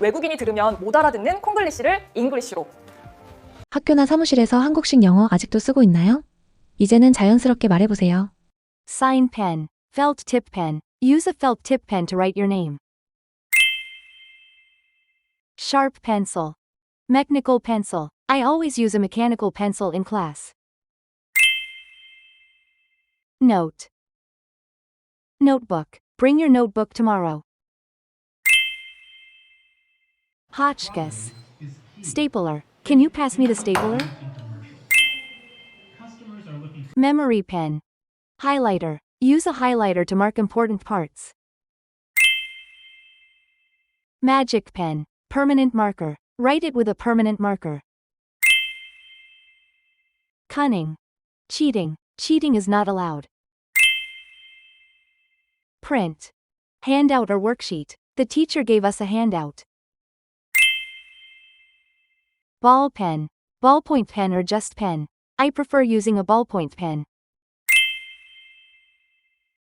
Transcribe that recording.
외국인이 들으면 못 알아듣는 콩글리쉬를 잉글리쉬로. 학교나 사무실에서 한국식 영어 아직도 쓰고 있나요? 이제는 자연스럽게 말해보세요. Sign pen, felt tip pen. Use a felt tip pen to write your name. Sharp pencil. Mechanical pencil. I always use a mechanical pencil in class. Note. Notebook. Bring your notebook tomorrow. Hochkes. Stapler. Can you pass me the stapler? Memory pen. Highlighter. Use a highlighter to mark important parts. Magic pen. Permanent marker. Write it with a permanent marker. Cunning. Cheating. Cheating is not allowed. Print. Handout or worksheet. The teacher gave us a handout. Ball pen. Ballpoint pen or just pen. I prefer using a ballpoint pen.